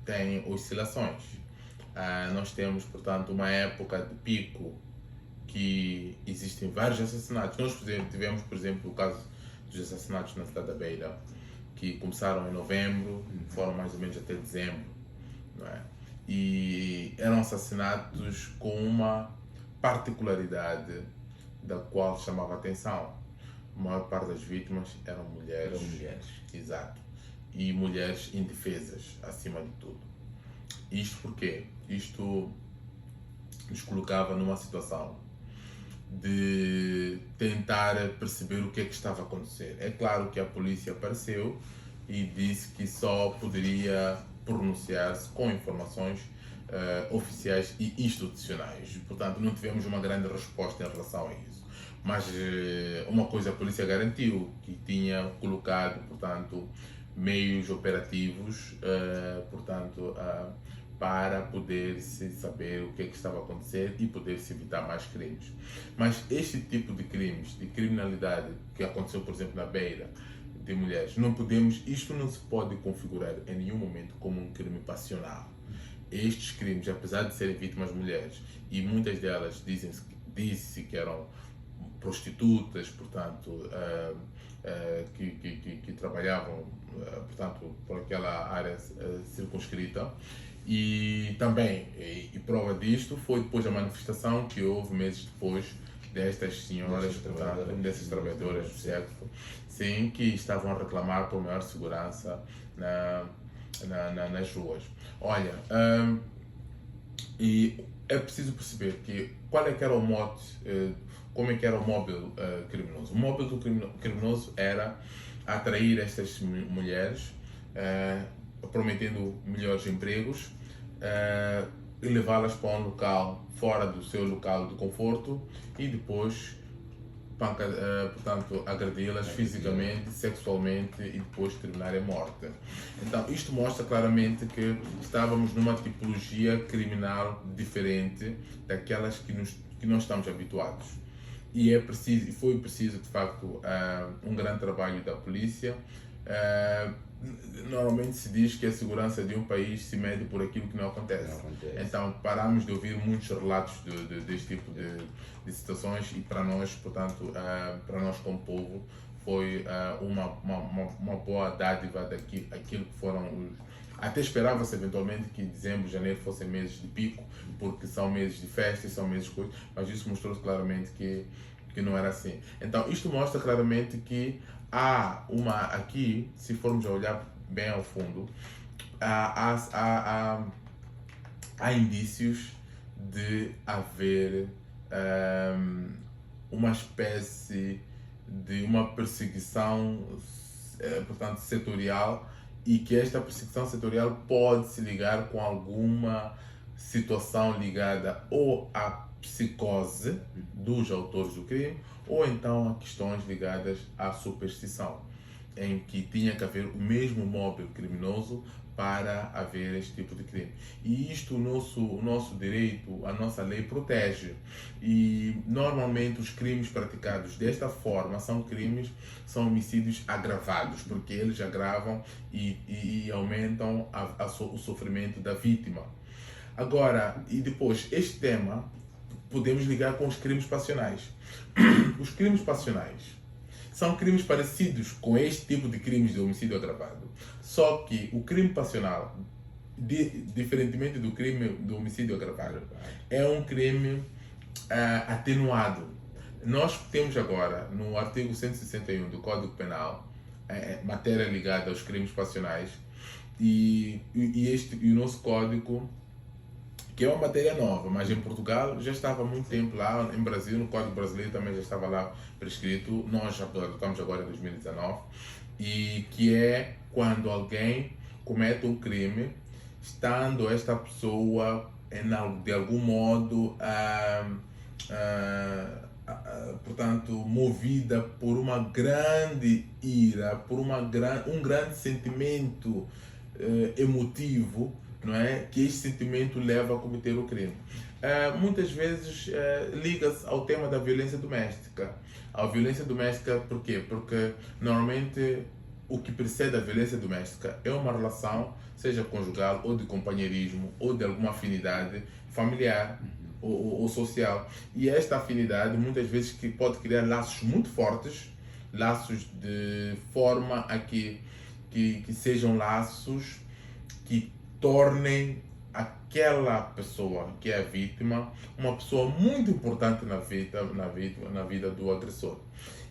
tem oscilações. Nós temos, portanto, uma época de pico que existem vários assassinatos. Nós, por exemplo, tivemos, por exemplo, o caso dos assassinatos na cidade da Beira, que começaram em novembro, foram mais ou menos até dezembro, não é? E eram assassinatos com uma particularidade da qual chamava a atenção. A maior parte das vítimas eram mulheres. Exato. E mulheres indefesas, acima de tudo. Isto porque isto nos colocava numa situação de tentar perceber o que é que estava a acontecer. É claro que a polícia apareceu e disse que só poderia pronunciar-se com informações oficiais e institucionais. Portanto, não tivemos uma grande resposta em relação a isso. Mas uma coisa a polícia garantiu, que tinha colocado, portanto, meios operativos, para poder-se saber o que é que estava a acontecer e poder-se evitar mais crimes. Mas este tipo de crimes, de criminalidade que aconteceu, por exemplo, na Beira, de mulheres, isto não se pode configurar em nenhum momento como um crime passional. Estes crimes, apesar de serem vítimas mulheres, e muitas delas disse que eram prostitutas, portanto, que trabalhavam, portanto, por aquela área circunscrita. E também, e prova disto foi depois da manifestação que houve meses depois destas senhoras, portanto, dessas trabalhadoras, certo? Sim, que estavam a reclamar por maior segurança nas ruas. Olha, e é preciso perceber qual é que era o mote, como é que era o móvel criminoso. O móvel do criminoso era atrair estas mulheres, prometendo melhores empregos, e levá-las para um local fora do seu local de conforto e depois portanto, agredi-las fisicamente, sexualmente e depois terminar em morte. Então, isto mostra claramente que estávamos numa tipologia criminal diferente daquelas que nós estamos habituados. E foi preciso, de facto, um grande trabalho da polícia. Normalmente se diz que a segurança de um país se mede por aquilo que não acontece. Então paramos de ouvir muitos relatos deste tipo de situações e para nós, portanto, para nós como povo, foi uma boa dádiva aquilo que foram os... Até esperava-se eventualmente que dezembro, janeiro fossem meses de pico, porque são meses de festas, são meses de coisas, mas isso mostrou claramente que não era assim. Então isto mostra claramente que aqui, se formos a olhar bem ao fundo, há indícios de haver uma espécie de uma perseguição, portanto, setorial, e que esta perseguição setorial pode se ligar com alguma situação ligada ou à psicose dos autores do crime ou então a questões ligadas à superstição, em que tinha que haver o mesmo móvel criminoso para haver este tipo de crime. E isto o nosso direito, a nossa lei protege. E normalmente os crimes praticados desta forma são homicídios agravados, porque eles agravam e aumentam o sofrimento da vítima. Agora, e depois, este tema podemos ligar com os crimes passionais. Os crimes passionais são crimes parecidos com este tipo de crimes de homicídio agravado, só que o crime passional, diferentemente do crime do homicídio agravado, é um crime atenuado. Nós temos agora, no artigo 161 do Código Penal, matéria ligada aos crimes passionais, e o nosso código, que é uma matéria nova, mas em Portugal já estava há muito tempo lá, em Brasil, no Código Brasileiro também já estava lá prescrito, nós já adotamos agora em 2019, e que é quando alguém comete um crime, estando esta pessoa de algum modo, portanto, movida por uma grande ira, por um grande sentimento emotivo, não é? Que este sentimento leva a cometer o crime. Muitas vezes liga-se ao tema da violência doméstica. A violência doméstica, por quê? Porque normalmente o que precede a violência doméstica é uma relação seja conjugal, ou de companheirismo, ou de alguma afinidade familiar ou social. E esta afinidade muitas vezes que pode criar laços muito fortes, laços de forma a que sejam laços que tornem aquela pessoa que é a vítima uma pessoa muito importante na vida do agressor.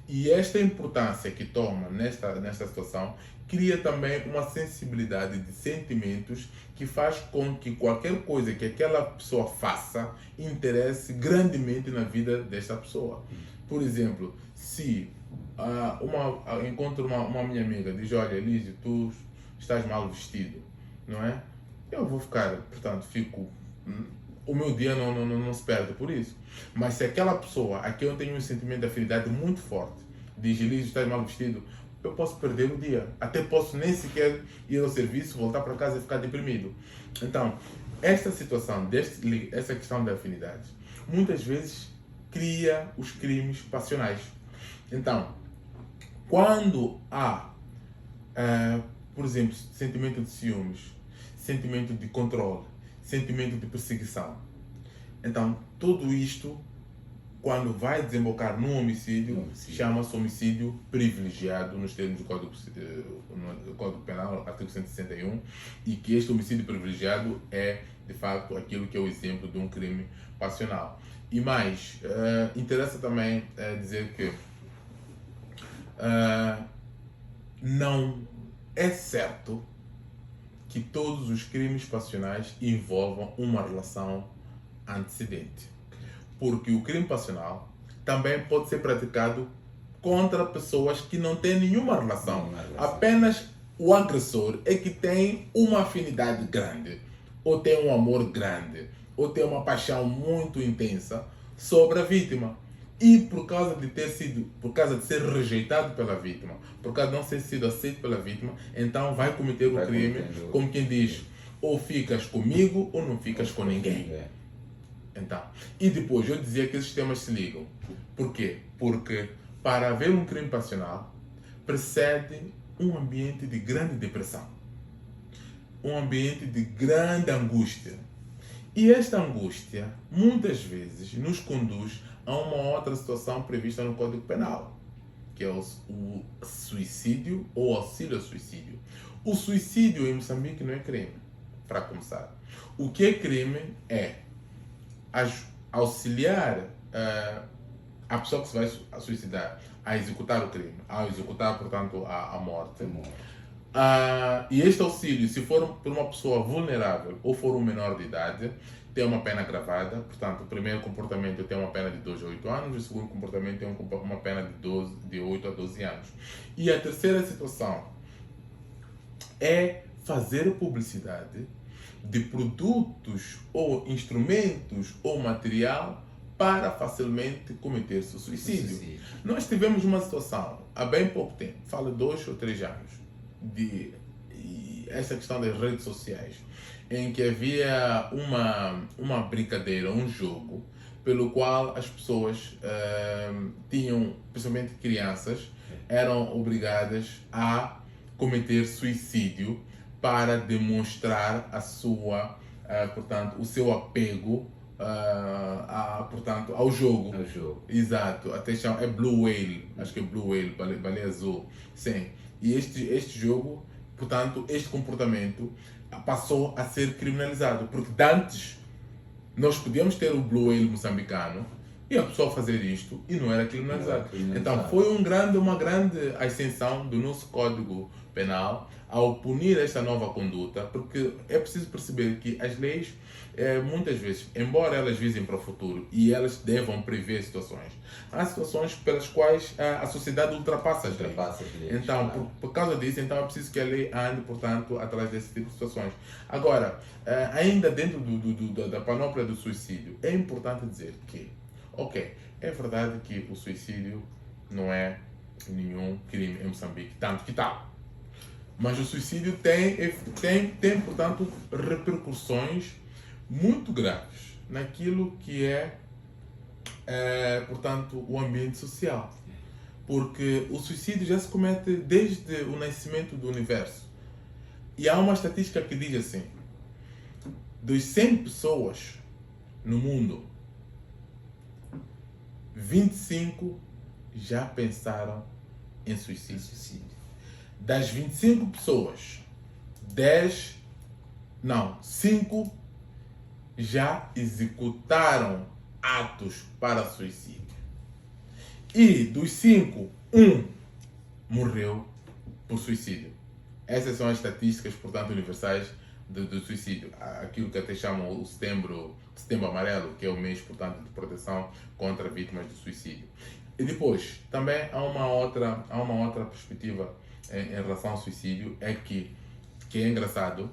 E esta importância que toma nesta situação cria também uma sensibilidade de sentimentos que faz com que qualquer coisa que aquela pessoa faça interesse grandemente na vida desta pessoa. Por exemplo, se encontro uma minha amiga e diz: olha, Elísio, tu estás mal vestido, não é? Eu vou ficar, portanto, o meu dia não se perde por isso. Mas se aquela pessoa a quem eu tenho um sentimento de afinidade muito forte diz: Elísio, estás mal vestido, eu posso perder o dia. Até posso nem sequer ir ao serviço, voltar para casa e ficar deprimido. Então, esta situação, essa questão da afinidade, muitas vezes cria os crimes passionais. Então, quando há, por exemplo, sentimento de ciúmes, sentimento de controle, sentimento de perseguição, então tudo isto, quando vai desembocar num homicídio, chama-se homicídio privilegiado nos termos do Código Penal, artigo 161, e que este homicídio privilegiado é, de facto, aquilo que é o exemplo de um crime passional. E mais, interessa também dizer que não é certo que todos os crimes passionais envolvam uma relação antecedente. Porque o crime passional também pode ser praticado contra pessoas que não têm nenhuma relação. Apenas o agressor é que tem uma afinidade grande, ou tem um amor grande, ou tem uma paixão muito intensa sobre a vítima. E por causa de ser rejeitado pela vítima, por causa de não ter sido aceito pela vítima, então vai cometer o crime, como quem diz: ou ficas comigo ou não ficas com ninguém. Então, e depois eu dizia que esses temas se ligam. Por quê? Porque para haver um crime passional precede um ambiente de grande depressão, um ambiente de grande angústia. E esta angústia muitas vezes nos conduz a uma outra situação prevista no Código Penal, que é o suicídio ou auxílio ao suicídio. O suicídio em Moçambique não é crime, para começar. O que é crime é auxiliar a pessoa que se vai suicidar a executar o crime, a executar, portanto, a morte. E este auxílio, se for por uma pessoa vulnerável ou for um menor de idade, tem uma pena agravada. Portanto, o primeiro comportamento tem uma pena de 2 a 8 anos, o segundo comportamento tem uma pena de 8 a 12 anos. E a terceira situação é fazer publicidade de produtos ou instrumentos ou material para facilmente cometer-se o suicídio. Nós tivemos uma situação há bem pouco tempo, falo 2 ou 3 anos, de essa questão das redes sociais, em que havia uma brincadeira, um jogo, pelo qual as pessoas tinham, principalmente crianças, eram obrigadas a cometer suicídio para demonstrar a sua, portanto, o seu apego portanto, ao jogo. Exato. Até chama, é Blue Whale, acho que é Blue Whale, baleia azul. Sim. E este jogo, portanto, este comportamento passou a ser criminalizado, porque antes nós podíamos ter o Blue Whale moçambicano e a pessoa fazer isto e não era criminalizado. Então foi uma grande ascensão do nosso Código Penal ao punir esta nova conduta, porque é preciso perceber que as leis, muitas vezes, embora elas visem para o futuro e elas devam prever situações, há situações pelas quais a sociedade ultrapassa as leis. Então, por causa disso, então é preciso que a lei ande, portanto, atrás desse tipo de situações. Agora, ainda dentro da panóplia do suicídio, é importante dizer que, ok, é verdade que o suicídio não é nenhum crime em Moçambique, tanto que tal. Mas o suicídio tem, portanto, repercussões muito graves naquilo que portanto, o ambiente social. Porque o suicídio já se comete desde o nascimento do universo. E há uma estatística que diz assim: dos 100 pessoas no mundo, 25 já pensaram em suicídio. Das 25 pessoas, 5 já executaram atos para suicídio. E dos 5, 1 morreu por suicídio. Essas são as estatísticas, portanto, universais do suicídio. Aquilo que até chamam o setembro amarelo, que é o mês, portanto, de proteção contra vítimas de suicídio. E depois, também há uma outra perspectiva em relação ao suicídio, é que é engraçado,